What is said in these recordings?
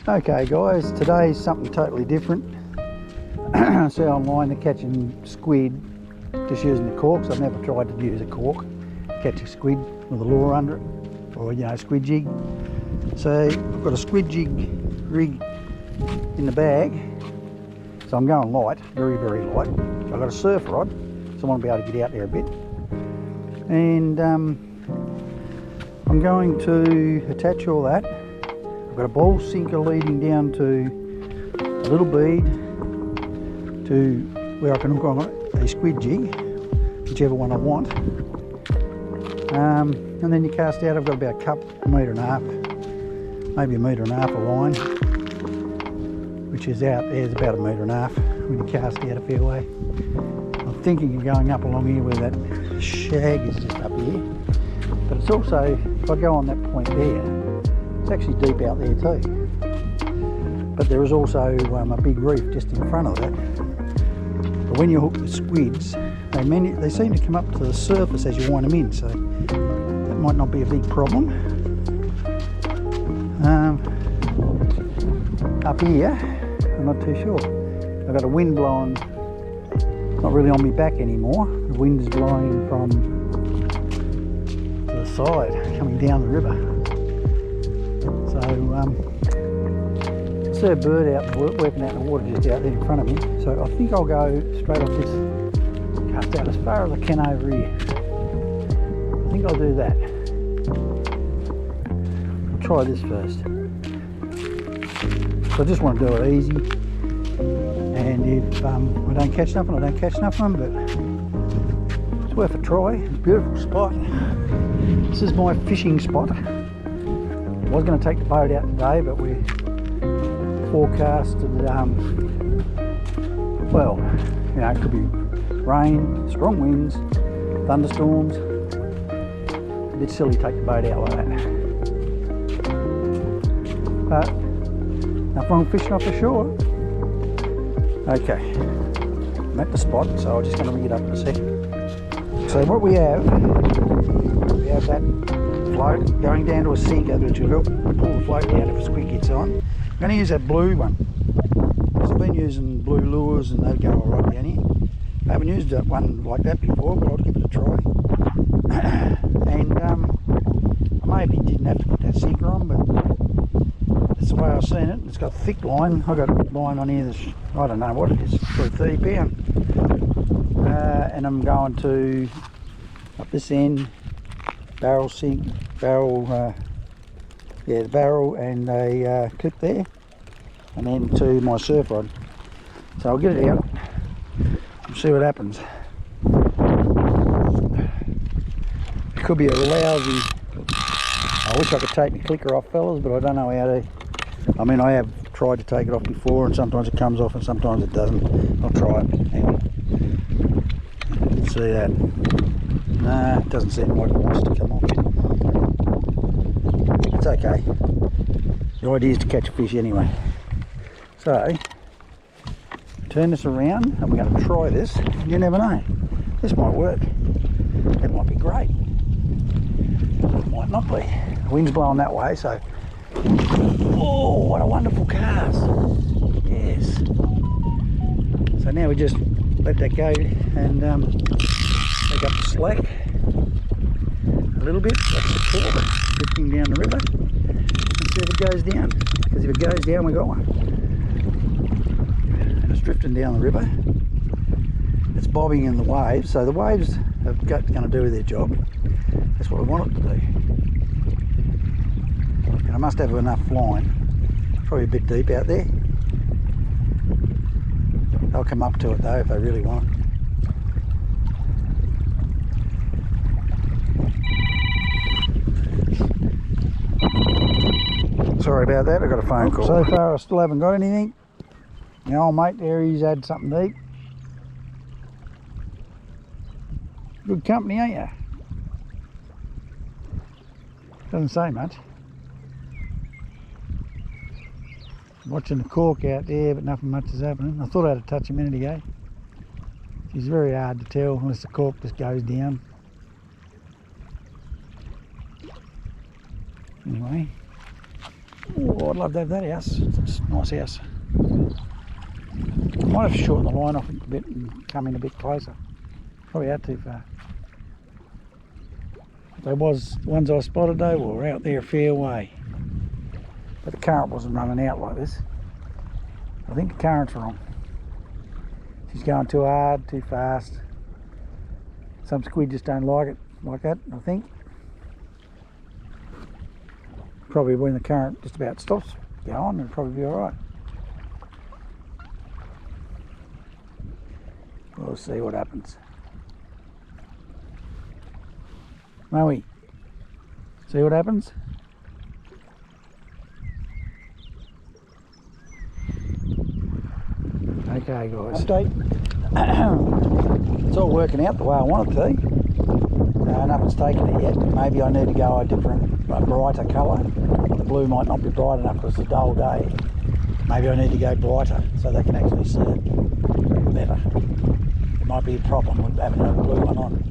Okay guys, today's something totally different. I see online they're catching squid just using the corks. I've never tried to use a cork, catch a squid with a lure under it, or squid jig. So I've got a squid jig rig in the bag, so I'm going light, very light. I've got a surf rod, so I want to be able to get out there a bit. And I'm going to attach all that. I've got a ball sinker leading down to a little bead to where I can hook on a squid jig, whichever one I want. And then you cast out. I've got about a metre and a half, maybe a metre and a half of line, which is out there's about a metre and a half when you cast out a fair way. I'm thinking of going up along here where that shag is just up here, but it's also, if I go on that point there, it's actually deep out there too. But there is also a big reef just in front of that. But when you hook the squids, they seem to come up to the surface as you wind them in, so that might not be a big problem. Up here, I'm not too sure. I've got a wind blowing, not really on my back anymore. The wind is blowing from the side, coming down the river. So I see a bird out working out in the water just out there in front of me. So I think I'll go straight off this, cast out as far as I can over here. I think I'll do that. I'll try this first. So I just want to do it easy. And if I don't catch nothing, I don't catch nothing, but it's worth a try. It's a beautiful spot. This is my fishing spot. I was going to take the boat out today, but we forecasted, well, it could be rain, strong winds, thunderstorms. A bit silly to take the boat out like that. But nothing wrong fishing off the shore. Okay, I'm at the spot, so I'm just going to ring it up in a second. So what we have that float going down to a sinker, which will help pull the float out if a squid gets on. I'm going to use that blue one, because I've been using blue lures and they go alright down here. I haven't used one like that before, but I'll give it a try. And I maybe didn't have to put that sinker on, but that's the way I've seen it. It's got thick line. I've got line on here that's, I don't know what it is, probably 30 pound. And I'm going to, up this end, barrel sink, the barrel and a clip there, and then to my surf rod. So I'll get it out and see what happens. It could be a lousy, I wish I could take my clicker off, fellas, but I don't know how to. I mean, I have tried to take it off before, and sometimes it comes off and sometimes it doesn't. I'll try it. Hang on. See that? Nah, it doesn't seem like it wants to come off. It's okay. The idea is to catch a fish anyway. So, turn this around and we're going to try this. You never know. This might work. It might be great. It might not be. The wind's blowing that way, so. Oh, what a wonderful cast. Yes. So now we just let that go and take up the slack a little bit. That's the cork drifting down the river. And see if it goes down. Because if it goes down, we got one. And it's drifting down the river. It's bobbing in the waves, so the waves have got going to do their job. That's what I want it to do. And I must have enough line. Probably a bit deep out there. They'll come up to it though if they really want it. Sorry about that, I got a phone call. So far I still haven't got anything. My old mate there, he's had something deep. Good company, ain't you? Doesn't say much. Watching the cork out there, but nothing much is happening. I thought I had a touch a minute ago. It's very hard to tell unless the cork just goes down. Anyway, Oh, I'd love to have that house. It's a nice house. Might have to shorten the line off a bit and come in a bit closer. Probably out too far. There was ones I spotted though were out there a fair way. But the current wasn't running out like this. I think the current's wrong. She's going too hard, too fast. Some squid just don't like it like that, I think. Probably when the current just about stops going, it'll probably be alright. We'll see what happens. Moe, see what happens? Okay guys. Update. It's all working out the way I want it to. Nothing's taken it yet. Maybe I need to go a different, brighter colour. The blue might not be bright enough because it's a dull day. Maybe I need to go brighter so they can actually see it better. It might be a problem with having a blue one on.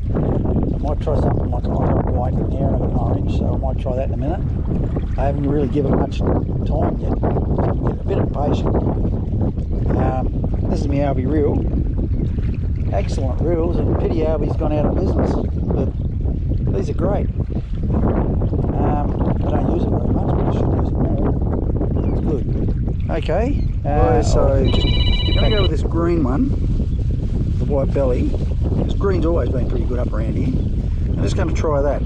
I might try something like I've got a white in there and I've got an orange, so I might try that in a minute. I haven't really given much time yet, so get a bit of patience. This is my Alby reel. Excellent reels, and pity Alby's gone out of business, but these are great. I don't use it very much, but I should use it more. It's good. Okay, so I'm going to go with this green one, the white belly. This green's always been pretty good up around here. I'm just going to try that,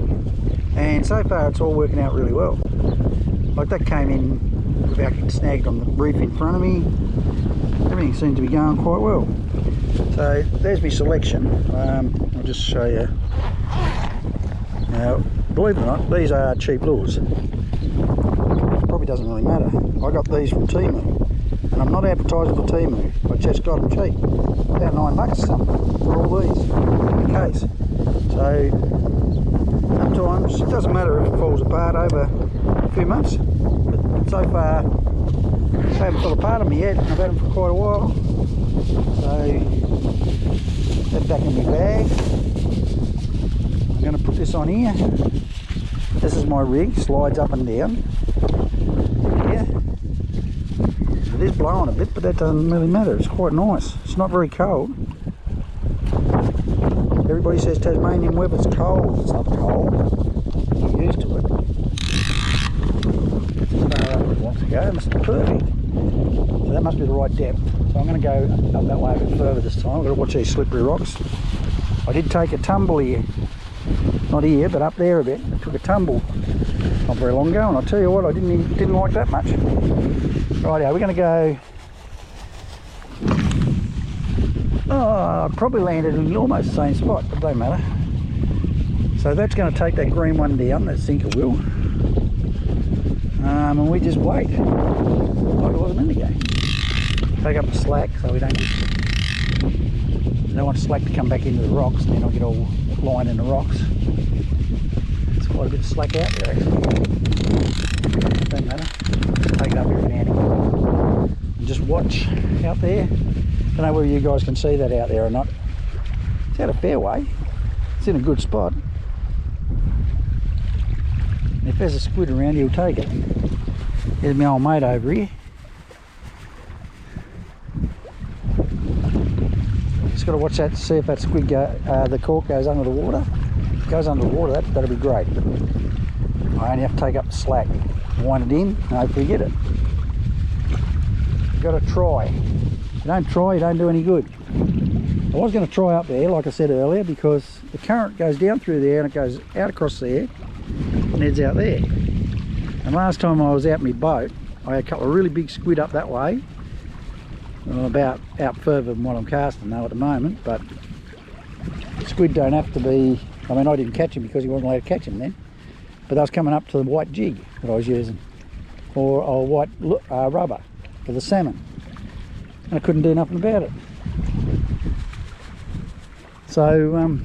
and so far it's all working out really well. Like that came in without getting snagged on the reef in front of me. Everything seems to be going quite well. So there's my selection. I'll just show you. Now, believe it or not, these are cheap lures. Probably doesn't really matter. I got these from Temu, and I'm not advertising for Temu. I just got them cheap, about $9 something for all these in the case. So sometimes it doesn't matter if it falls apart over a few months. But so far, they haven't fallen apart on me yet. I've had them for quite a while. So that's back in my bag. I'm going to put this on here. This is my rig, slides up and down. Yeah. It is blowing a bit, but that doesn't really matter. It's quite nice. It's not very cold. Everybody says Tasmanian weather's cold. It's not cold. Get used to it. As far up as it wants to go. It must be perfect. So that must be the right depth. So I'm going to go up that way a bit further this time. I've got to watch these slippery rocks. I did take a tumble here. Not here, but up there a bit. I took a tumble not very long ago, and I'll tell you what, I didn't like that much. Rightio, we're going to go. Oh, I probably landed in almost the same spot, but don't matter. So that's going to take that green one down, that sinker will. And we just wait, like it was a minute ago. Take up the slack so we don't want slack to come back into the rocks, and then I'll get all lined in the rocks. There's quite a bit of slack out there actually. Don't matter. Take it up every now and again. And just watch out there. Don't know whether you guys can see that out there or not. It's out of fairway. It's in a good spot. And if there's a squid around, he'll take it. Here's my old mate over here. Just got to watch that to see if that squid the cork goes under the water. If it goes under the water, that'll be great. I only have to take up the slack, wind it in, and hopefully get it. You've got to try. If you don't try, you don't do any good. I was going to try up there, like I said earlier, because the current goes down through there and it goes out across there and heads out there. And last time I was out in my boat, I had a couple of really big squid up that way. Well, about out further than what I'm casting now at the moment, but squid don't have to be, I mean, I didn't catch him because he wasn't allowed to catch him then, but I was coming up to the white jig that I was using, or white rubber for the salmon, and I couldn't do nothing about it. So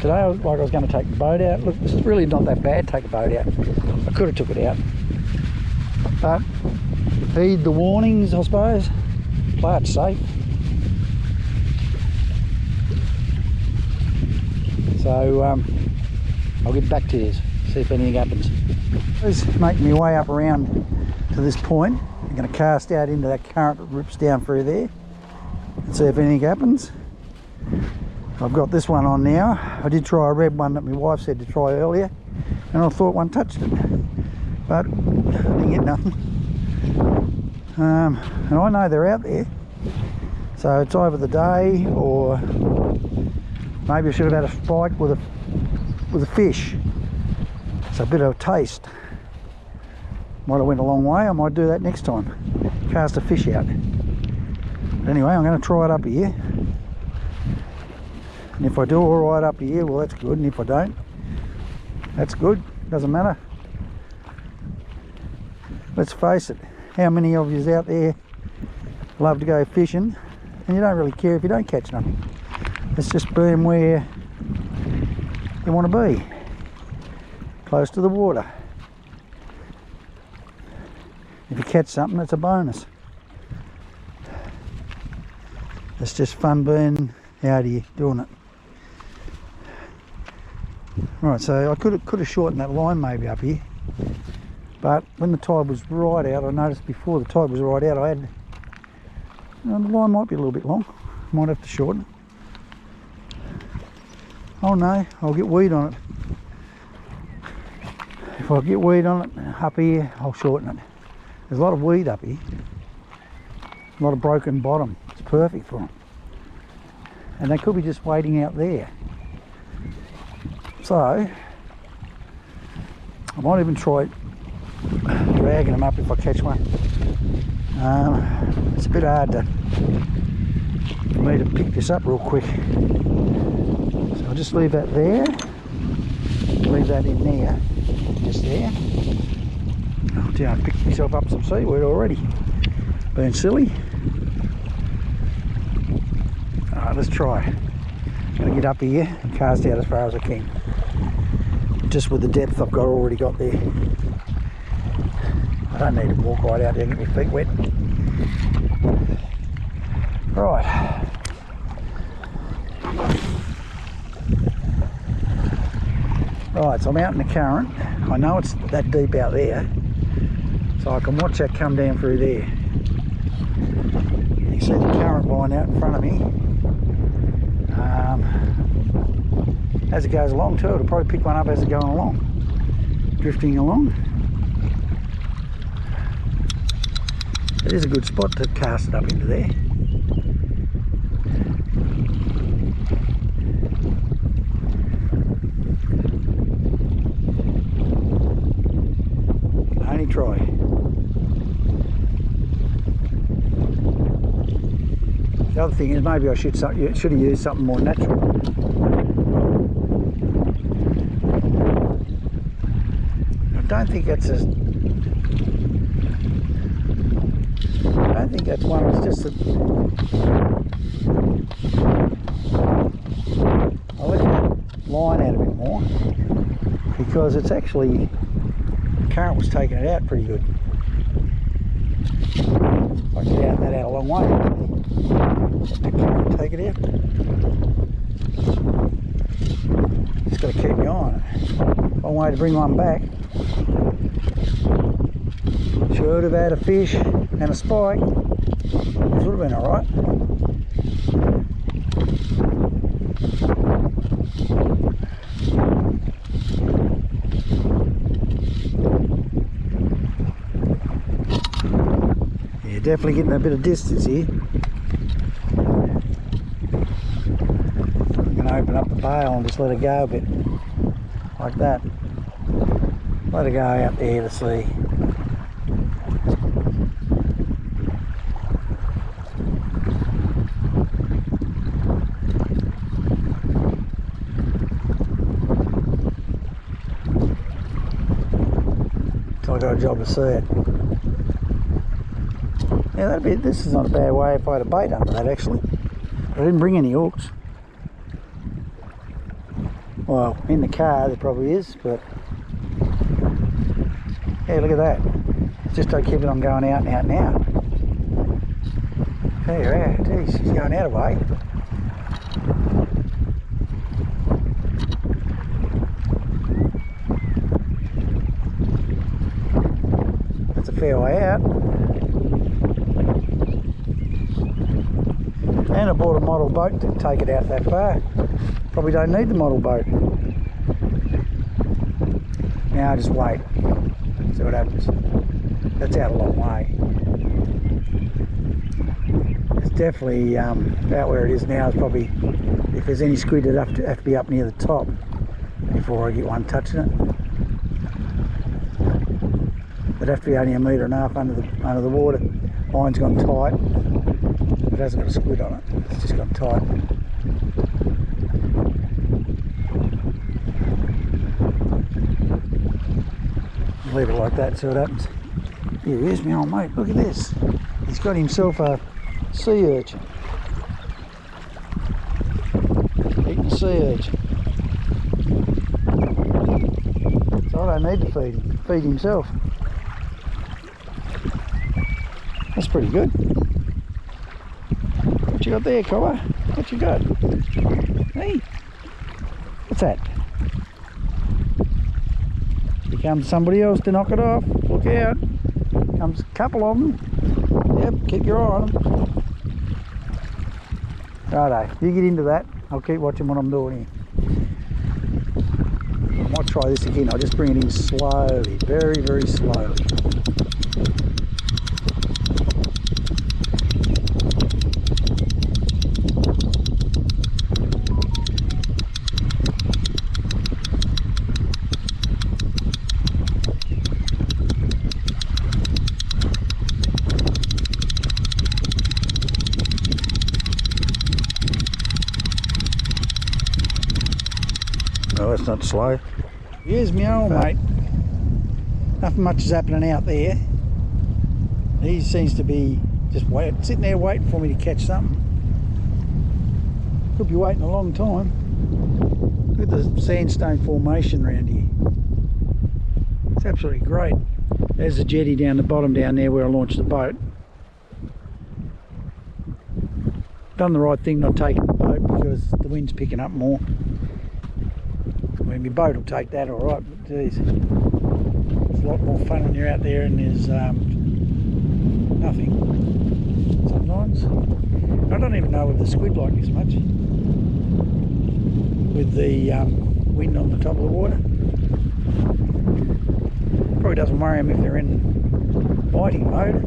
today, I was going to take the boat out. Look, this is really not that bad, take a boat out. I could have took it out, but heed the warnings, I suppose. Play it safe. So I'll get back to you, see see if anything happens. Just making my way up around to this point. I'm going to cast out into that current that rips down through there and see if anything happens. I've got this one on now. I did try a red one that my wife said to try earlier, and I thought one touched it, but I didn't get nothing. And I know they're out there, so it's either the day, or maybe I should have had a spike with a fish. It's a bit of a taste. Might have went a long way. I might do that next time. Cast a fish out. But anyway, I'm going to try it up here. And if I do all right up here, well, that's good. And if I don't, that's good. Doesn't matter. Let's face it. How many of you out there love to go fishing and you don't really care if you don't catch nothing? It's just being where you want to be, close to the water. If you catch something, it's a bonus. It's just fun being out here doing it. Right, so I could have shortened that line maybe up here, but when the tide was right out, I noticed before the tide was right out, I had, the line might be a little bit long. Might have to shorten it. Oh no, I'll get weed on it. If I get weed on it up here, I'll shorten it. There's a lot of weed up here, a lot of broken bottom. It's perfect for them, and they could be just waiting out there. So I might even try dragging them up if I catch one. It's a bit hard for me to pick this up real quick, so I'll just leave that there, leave that in there, just there. Oh dear, I picked myself up some seaweed already, being silly. Alright, let's try. I'm going to get up here and cast out as far as I can, just with the depth I've already got there. I don't need to walk right out there and get my feet wet. Right. Right, so I'm out in the current. I know it's that deep out there, so I can watch that come down through there. You can see the current line out in front of me. As it goes along too, it'll probably pick one up as it's going along, drifting along. It is a good spot to cast it up into there. Can only try. The other thing is maybe I should have used something more natural. I don't think that's one. It's just that I'll let that line out a bit more, because it's actually, the current was taking it out pretty good. I get out that out a long way. Let the current take it out. Just got to keep my eye on it. Long way to bring one back. Should have had a fish and a spike. This would have been alright. Yeah, definitely getting a bit of distance here. I'm going to open up the bail and just let it go a bit, like that. Let it go out there to see. I got a job to see it. Yeah, this is not a bad way if I had a bait under that actually. I didn't bring any hooks. Well, in the car there probably is, but yeah, look at that. It's just to keep it on going out and out and out. Yeah, geez, she's going out of way. fair way out. And I bought a model boat to take it out that far. Probably don't need the model boat. Now I just wait, see what happens. That's out a long way. It's definitely about where it is now. It's probably, if there's any squid, it'd have to be up near the top before I get one touching it. It'd have to be only 1.5 meters under the water. Line's gone tight. It hasn't got a squid on it. It's just gone tight. Leave it like that, see what happens. Here he is, my old mate. Look at this. He's got himself a sea urchin. Eating sea urchin. So I don't need to feed him. Feed himself. That's pretty good. What you got there, Cobber? What you got? Hey, what's that? Here comes somebody else to knock it off. Look out. Comes a couple of them. Yep, keep your eye on them. Righto, you get into that. I'll keep watching what I'm doing here. I might try this again. I'll just bring it in slowly, very, very slowly. Oh, that's not slow. Here's my old mate. Nothing much is happening out there. He seems to be just sitting there waiting for me to catch something. Could be waiting a long time. Look at the sandstone formation around here. It's absolutely great. There's the jetty down the bottom down there where I launched the boat. Done the right thing not taking the boat because the wind's picking up more. I mean, my boat will take that all right, but geez, it's a lot more fun when you're out there and there's nothing sometimes. I don't even know if the squid like this much with the wind on the top of the water. Probably doesn't worry them if they're in biting mode,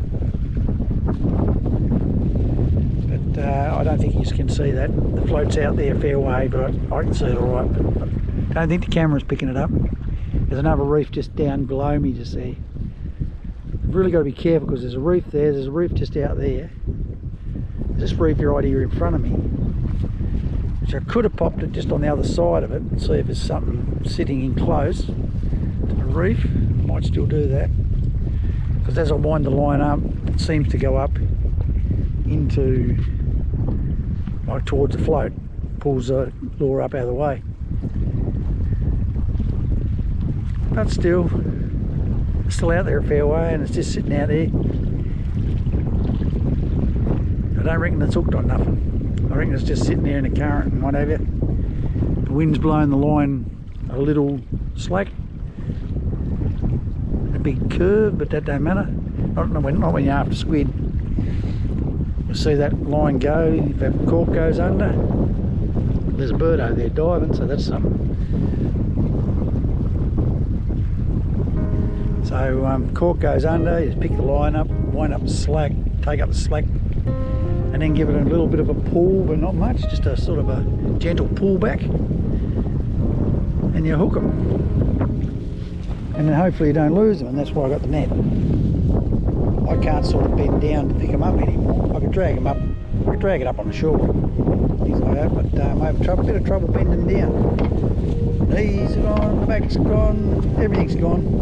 but I don't think you can see that. The float's out there a fair way, but I can see it all right. But I don't think the camera's picking it up. There's another reef just down below me just there. I've really got to be careful because there's a reef there, there's a reef just out there. There's this reef right here in front of me, which I could have popped it just on the other side of it and see if there's something sitting in close to the reef. I might still do that. Because as I wind the line up, it seems to go up into, like towards the float, pulls the lure up out of the way. But still out there a fair way, and it's just sitting out there. I don't reckon it's hooked on nothing. I reckon it's just sitting there in the current and what have you. The wind's blowing the line a little slack. A big curve, but that don't matter. Not when you're after squid. You'll see that line go, if that cork goes under. There's a bird over there diving, so that's something. So cork goes under, you just pick the line up, wind up the slack, take up the slack, and then give it a little bit of a pull, but not much, just a sort of a gentle pull back, and you hook them. And then hopefully you don't lose them, and that's why I got the net. I can't sort of bend down to pick them up anymore. I could drag them up, I could drag it up on the shore, things like that, but I have a bit of trouble bending down. Knees are gone, the back's gone, everything's gone.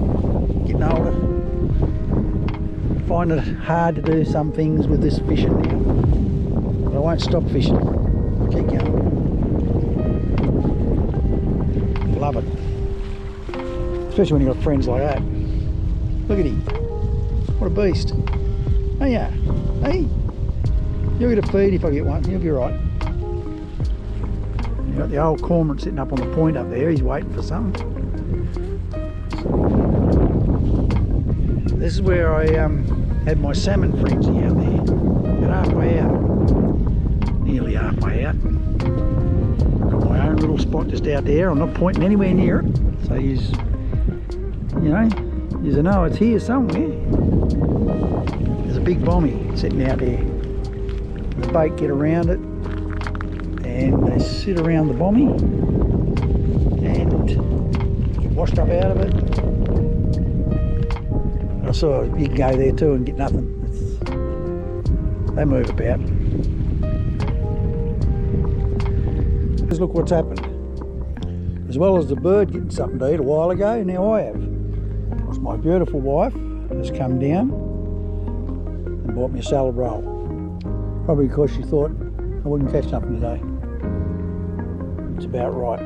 Getting older. Find it hard to do some things with this fishing now. But I won't stop fishing. Keep going. Love it. Especially when you've got friends like that. Look at him. What a beast. Hey, yeah. Hey. You'll get a feed if I get one. You'll be right. You've got the old cormorant sitting up on the point up there. He's waiting for something. this is where I had my salmon frenzy out there. About halfway out. Nearly halfway out. Got my own little spot just out there. I'm not pointing anywhere near it. So you know it's here somewhere. There's a big bommy sitting out there. The bait get around it and they sit around the bommy and get washed up out of it. I saw you can go there too and get nothing. They move about. Just look what's happened. As well as the bird getting something to eat a while ago, now I have. Of course, my beautiful wife has come down and bought me a salad roll. Probably because she thought I wouldn't catch nothing today. It's about right.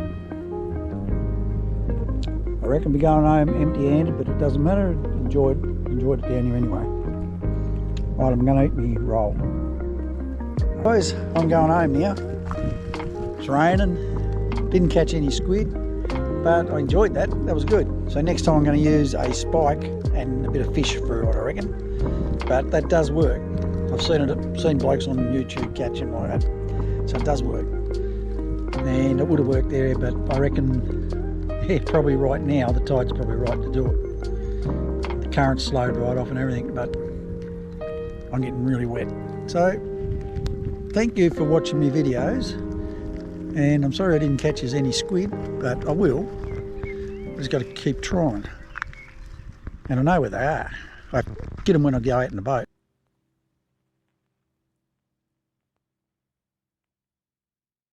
I reckon we're going home empty-handed, but it doesn't matter. Enjoyed it down here anyway. Right, I'm going to eat me roll. Guys, I'm going home now. It's raining. Didn't catch any squid, but I enjoyed that. That was good. So next time I'm going to use a spike and a bit of fish for it, I reckon. But that does work. I've seen blokes on YouTube catching like that, so it does work. And it would have worked there, but I reckon, yeah, probably right now the tide's probably right to do it. The current's slowed right off and everything, but I'm getting really wet. So thank you for watching my videos. And I'm sorry I didn't catch any squid, but I will. I just got to keep trying. And I know where they are. I get them when I go out in the boat.